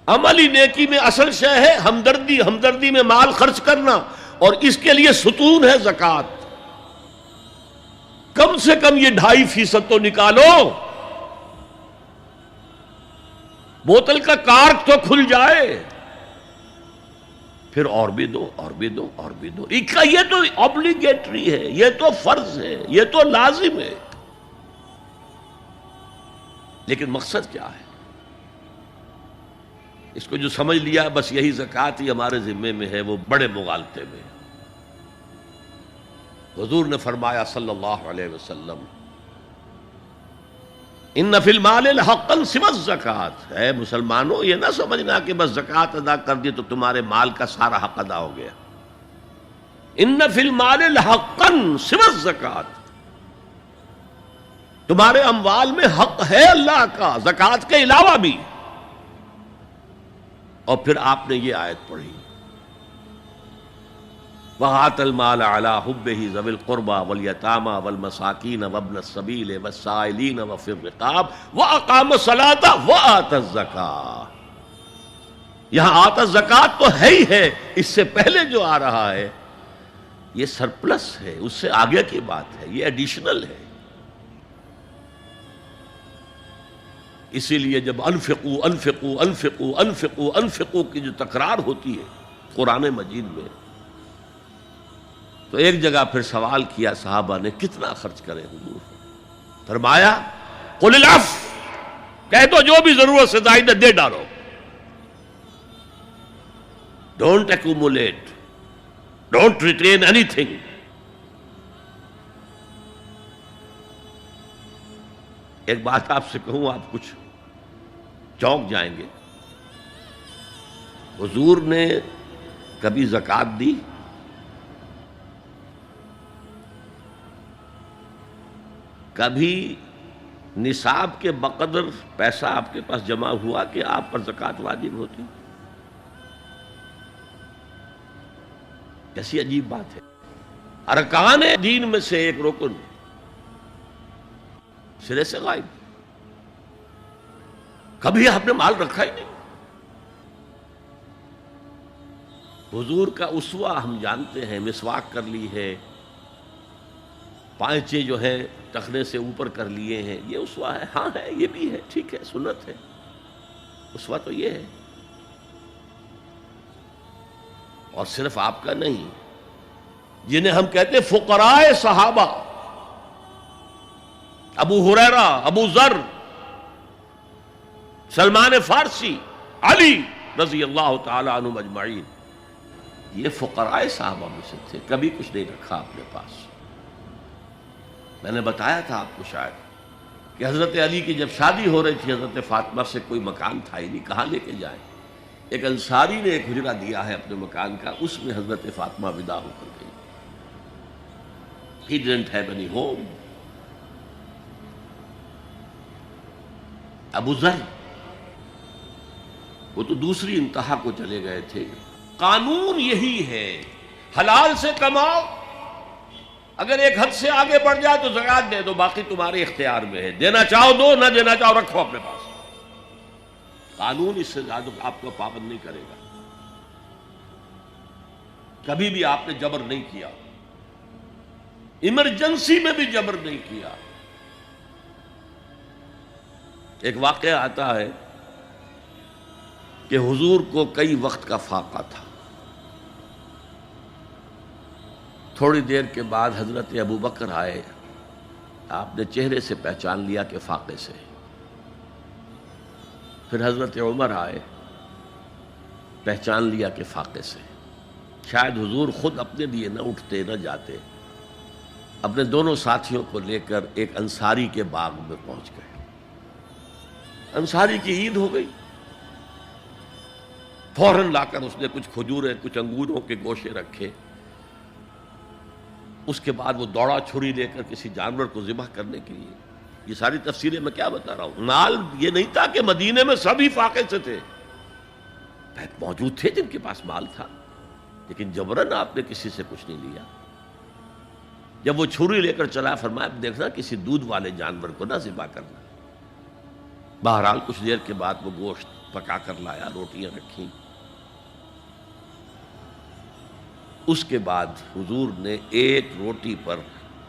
عملی نیکی میں اصل شے ہے ہمدردی، ہمدردی میں مال خرچ کرنا، اور اس کے لیے ستون ہے زکوٰۃ۔ کم سے کم یہ 2.5% تو نکالو، بوتل کا کارک تو کھل جائے، پھر اور بھی دو، اور بھی دو، اور بھی دو۔ یہ تو obligatory ہے، یہ تو فرض ہے، یہ تو لازم ہے۔ لیکن مقصد کیا ہے؟ اس کو جو سمجھ لیا بس یہی زکوٰۃ ہی ہمارے ذمے میں ہے، وہ بڑے مغالطے میں۔ حضور نے فرمایا صلی اللہ علیہ وسلم، ان فی المال حقا سوی الزکوٰۃ، اے مسلمانوں یہ نہ سمجھنا کہ بس زکوٰۃ ادا کر دی تو تمہارے مال کا سارا حق ادا ہو گیا۔ ان فی المال حقا سوی الزکوٰۃ، تمہارے اموال میں حق ہے اللہ کا زکوٰۃ کے علاوہ بھی۔ اور پھر آپ نے یہ آیت پڑھی، وَآتَى الْمَالَ عَلَىٰ حُبِّهِ ذَوِي الْقُرْبَىٰ وَالْيَتَامَىٰ وَالْمَسَاكِينَ وَابْنَ السَّبِيلِ وَالسَّائِلِينَ وَفِي الرِّقَابِ وَأَقَامَ الصَّلَاةَ وَآتَى الزَّكَاةَ۔ یہاں آتا زکوٰۃ تو ہے ہی ہے، اس سے پہلے جو آ رہا ہے یہ سرپلس ہے، اس سے آگے کی بات ہے، یہ ایڈیشنل ہے۔ اسی لیے جب انفقوا انفقوا انفقوا انفقوا انفقوا کی جو تکرار ہوتی ہے قرآن مجید میں، تو ایک جگہ پھر سوال کیا صحابہ نے، کتنا خرچ کریں حضور؟ فرمایا قل العفو، کہہ دو جو بھی ضرورت سے زائد دے ڈالو، don't accumulate, don't retain any thing. ایک بات آپ سے کہوں، آپ کچھ چونک جائیں گے، حضور نے کبھی زکوٰۃ دی؟ کبھی نصاب کے بقدر پیسہ آپ کے پاس جمع ہوا کہ آپ پر زکوٰۃ واجب ہوتی؟ کیسی عجیب بات ہے۔ ارکان دین میں سے ایک رکن سرے سے غائب، کبھی آپ نے مال رکھا ہی نہیں۔ حضور کا اسوہ ہم جانتے ہیں، مسواک کر لی ہے، پانچے جو ہیں ٹخنے سے اوپر کر لیے ہیں، یہ اسوہ ہے؟ ہاں ہے، یہ بھی ہے، ٹھیک ہے، سنت ہے، اسوہ تو یہ ہے۔ اور صرف آپ کا نہیں، جنہیں ہم کہتے ہیں فقراء صحابہ، ابو ہریرہ، ابو ذر، سلمان فارسی، علی رضی اللہ تعالی عنہم اجمعین، یہ فقراء صحابہ میں سے تھے، کبھی کچھ نہیں رکھا اپنے پاس۔ میں نے بتایا تھا آپ کو شاید کہ حضرت علی کی جب شادی ہو رہی تھی حضرت فاطمہ سے، کوئی مکان تھا ہی نہیں، کہاں لے کے جائیں؟ ایک انصاری نے ایک حجرہ دیا ہے اپنے مکان کا، اس میں حضرت فاطمہ ودا ہو کر گئی۔ He didn't have any home۔ ابو ذر وہ تو دوسری انتہا کو چلے گئے تھے۔ قانون یہی ہے، حلال سے کماؤ، اگر ایک حد سے آگے بڑھ جائے تو زکوٰۃ دے دو، باقی تمہارے اختیار میں ہے، دینا چاہو دو، نہ دینا چاہو رکھو اپنے پاس۔ قانون اس سے زیادہ آپ کو پابند نہیں کرے گا۔ کبھی بھی آپ نے جبر نہیں کیا، ایمرجنسی میں بھی جبر نہیں کیا۔ ایک واقعہ آتا ہے کہ حضور کو کئی وقت کا فاقہ تھا، تھوڑی دیر کے بعد حضرت ابو بکر آئے، آپ نے چہرے سے پہچان لیا کہ فاقے سے۔ پھر حضرت عمر آئے، پہچان لیا کہ فاقے سے۔ شاید حضور خود اپنے لیے نہ اٹھتے نہ جاتے، اپنے دونوں ساتھیوں کو لے کر ایک انصاری کے باغ میں پہنچ گئے۔ انصاری کی عید ہو گئی، فوراً لا کر اس نے کچھ کھجوریں، کچھ انگوروں کے گوشے رکھے۔ اس کے بعد وہ دوڑا چھری لے کر کسی جانور کو ذبح کرنے کے لیے۔ یہ ساری تفصیلیں میں کیا بتا رہا ہوں؟ مال یہ نہیں تھا کہ مدینے میں سبھی فاقے سے تھے، موجود تھے جن کے پاس مال تھا، لیکن جبراً آپ نے کسی سے کچھ نہیں لیا۔ جب وہ چھری لے کر چلا، فرمایا دیکھنا کسی دودھ والے جانور کو نہ ذبح کرنا۔ بہرحال کچھ دیر کے بعد وہ گوشت پکا کر لایا، روٹیاں رکھیں۔ اس کے بعد حضور نے ایک روٹی پر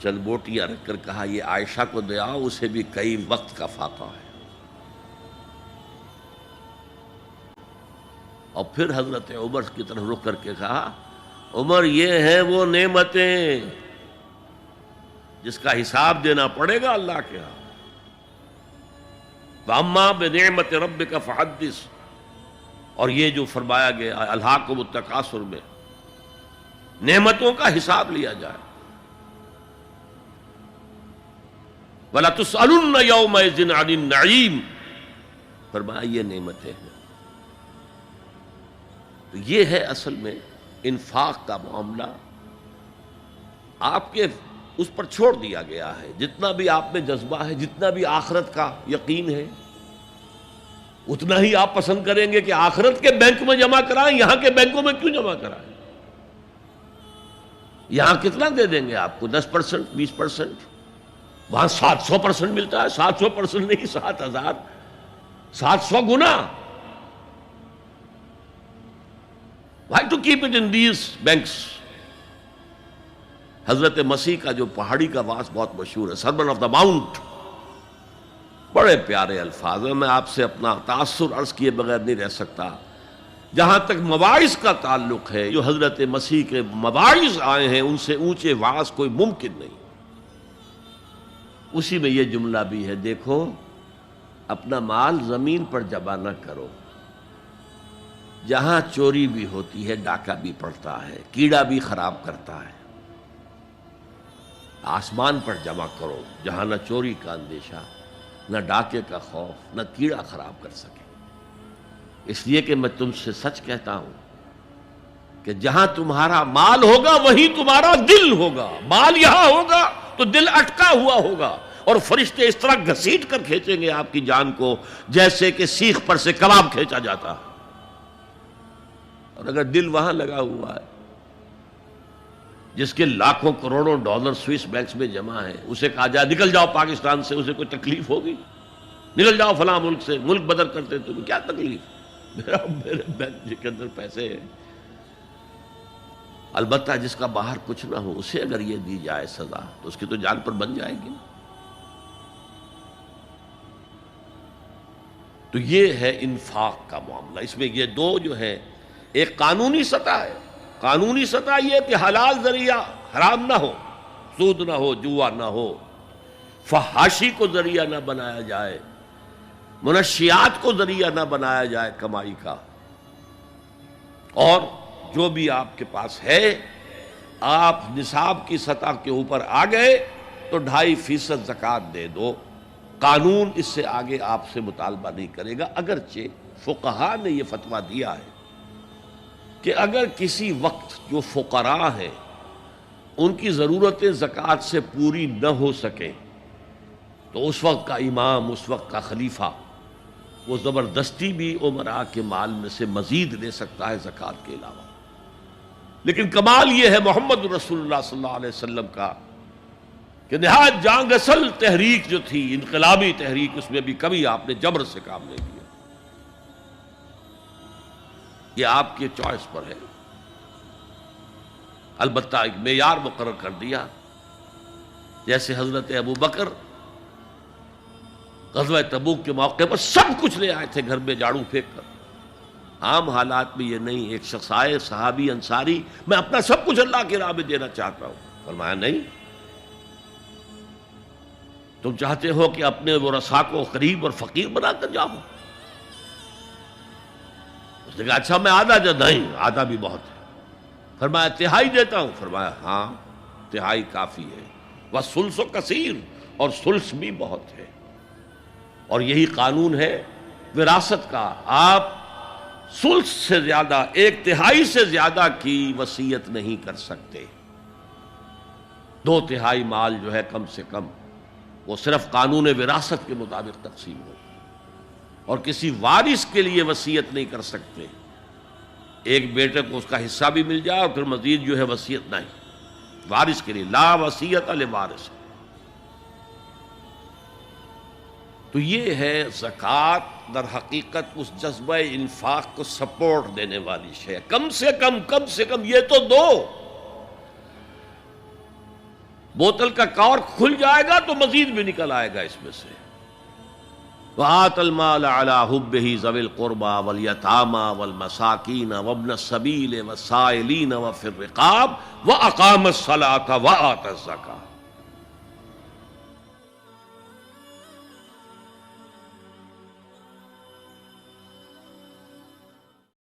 چند بوٹیاں رکھ کر کہا یہ عائشہ کو دے آؤ، اسے بھی کئی وقت کا فاقہ ہے۔ اور پھر حضرت عمر کی طرف رخ کر کے کہا عمر یہ ہیں وہ نعمتیں جس کا حساب دینا پڑے گا اللہ کے ہاں۔ وَأَمَّا بِنِعْمَةِ رَبِّكَ فَحَدِّثْ، اور یہ جو فرمایا گیا الہاکم التکاثر میں نعمتوں کا حساب لیا جائے۔ وَلَتُسْأَلُنَّ يَوْمَئِذٍ عَنِ النَّعِيمِ، فرمایا یہ نعمتیں ہیں۔ تو یہ ہے اصل میں انفاق کا معاملہ، آپ کے اس پر چھوڑ دیا گیا ہے۔ جتنا بھی آپ میں جذبہ ہے، جتنا بھی آخرت کا یقین ہے، اتنا ہی آپ پسند کریں گے کہ آخرت کے بینک میں جمع کرائیں، یہاں کے بینکوں میں کیوں جمع کرائیں؟ یہاں کتنا دے دیں گے آپ کو؟ 10%، 20%؟ وہاں 700% ملتا ہے۔ 700% نہیں، 7000، 700 گنا۔ Why to keep it in these banks؟ حضرت مسیح کا جو پہاڑی کا واس بہت مشہور ہے، سرمن آف دا ماؤنٹ، بڑے پیارے الفاظ ہیں۔ میں آپ سے اپنا تاثر عرض کیے بغیر نہیں رہ سکتا۔ جہاں تک مواعظ کا تعلق ہے، جو حضرت مسیح کے مواعظ آئے ہیں ان سے اونچے واعظ کوئی ممکن نہیں۔ اسی میں یہ جملہ بھی ہے، دیکھو اپنا مال زمین پر جمع نہ کرو، جہاں چوری بھی ہوتی ہے ڈاکہ بھی پڑتا ہے، کیڑا بھی خراب کرتا ہے۔ آسمان پر جمع کرو جہاں نہ چوری کا اندیشہ، نہ ڈاکے کا خوف، نہ کیڑا خراب کر سکے۔ اس لیے کہ میں تم سے سچ کہتا ہوں کہ جہاں تمہارا مال ہوگا وہیں تمہارا دل ہوگا۔ مال یہاں ہوگا تو دل اٹکا ہوا ہوگا، اور فرشتے اس طرح گھسیٹ کر کھینچیں گے آپ کی جان کو جیسے کہ سیخ پر سے کباب کھینچا جاتا ہے۔ اور اگر دل وہاں لگا ہوا ہے جس کے لاکھوں کروڑوں ڈالر سوئس بینکس میں جمع ہیں، اسے کہا جائے نکل جاؤ پاکستان سے، اسے کوئی تکلیف ہوگی؟ نکل جاؤ فلاں ملک سے، ملک بدل کرتے تمہیں کیا تکلیف؟ میرے بینک کے اندر پیسے ہیں۔ البتہ جس کا باہر کچھ نہ ہو، اسے اگر یہ دی جائے سزا تو اس کی تو جان پر بن جائے گی۔ تو یہ ہے انفاق کا معاملہ۔ اس میں یہ دو جو ہے، ایک قانونی سطح ہے۔ قانونی سطح یہ کہ حلال ذریعہ حرام نہ ہو، سود نہ ہو، جوا نہ ہو، فحاشی کو ذریعہ نہ بنایا جائے، منشیات کو ذریعہ نہ بنایا جائے کمائی کا۔ اور جو بھی آپ کے پاس ہے، آپ نصاب کی سطح کے اوپر آ گئے تو 2.5% زکوٰۃ دے دو۔ قانون اس سے آگے آپ سے مطالبہ نہیں کرے گا، اگرچہ فقہاء نے یہ فتویٰ دیا ہے کہ اگر کسی وقت جو فقراء ہیں ان کی ضرورتیں زکوٰۃ سے پوری نہ ہو سکیں تو اس وقت کا امام، اس وقت کا خلیفہ، وہ زبردستی بھی عمراء کے مال میں سے مزید لے سکتا ہے زکوٰۃ کے علاوہ۔ لیکن کمال یہ ہے محمد رسول اللہ صلی اللہ علیہ وسلم کا کہ نہایت جان گسل تحریک جو تھی، انقلابی تحریک، اس میں بھی کبھی آپ نے جبر سے کام نہیں لیا۔ یہ آپ کے چوائس پر ہے۔ البتہ ایک معیار مقرر کر دیا، جیسے حضرت ابو بکر غزوہ تبوک کے موقع پر سب کچھ لے آئے تھے گھر میں جھاڑو پھینک کر۔ عام حالات میں یہ نہیں، ایک شخص آئے صحابی انصاری، میں اپنا سب کچھ اللہ کی راہ میں دینا چاہتا ہوں، فرمایا نہیں، تم چاہتے ہو کہ اپنے ورثاء کو قریب اور فقیر بنا کر جاؤ؟ اس نے کہا اچھا میں آدھا نہیں، آدھا بھی بہت ہے۔ فرمایا تہائی دیتا ہوں؟ فرمایا ہاں تہائی کافی ہے۔ وَالثُلُثُ کثیر، اور ثلث بھی بہت ہے۔ اور یہی قانون ہے وراثت کا، آپ ثلث سے زیادہ، 1/3 سے زیادہ کی وصیت نہیں کر سکتے۔ 2/3 مال جو ہے کم سے کم وہ صرف قانون وراثت کے مطابق تقسیم ہو، اور کسی وارث کے لیے وصیت نہیں کر سکتے۔ ایک بیٹے کو اس کا حصہ بھی مل جائے اور پھر مزید جو ہے وصیت نہیں، وارث کے لیے لا وصیت لوارث۔ تو یہ ہے زکوٰۃ، در حقیقت اس جذبہ انفاق کو سپورٹ دینے والی شے. کم سے کم یہ تو دو. بوتل کا کارک کھل جائے گا تو مزید بھی نکل آئے گا اس میں سے. وآت المال على حبه ذوي القربى واليتامى والمساكين وابن السبيل والسائلين وفي الرقاب وأقام الصلاة وآتى الزكاة.